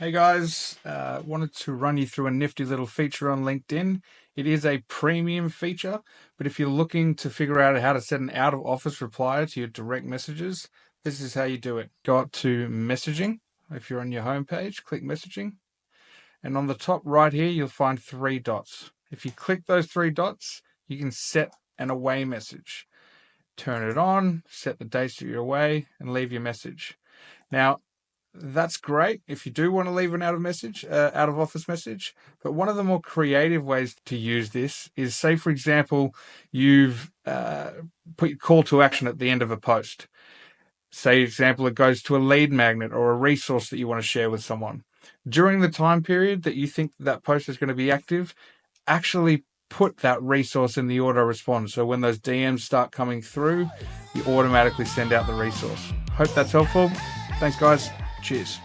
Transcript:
Hey guys, wanted to run you through a nifty little feature on LinkedIn. It is a premium feature, but if you're looking to figure out how to set an out of office reply to your direct messages, this is how you do it. Go up to messaging. If you're on your homepage, click messaging. And on the top right here, you'll find three dots. If you click those three dots, you can set an away message. Turn it on, set the dates that you're away, and leave your message. Now, that's great if you do want to leave an out of office message. But one of the more creative ways to use this is, say, for example, you've put your call to action at the end of a post. Say, example, it goes to a lead magnet or a resource that you want to share with someone. During the time period that you think that post is going to be active, actually put that resource in the auto response. So when those DMs start coming through, you automatically send out the resource. Hope that's helpful. Thanks, guys. Cheers.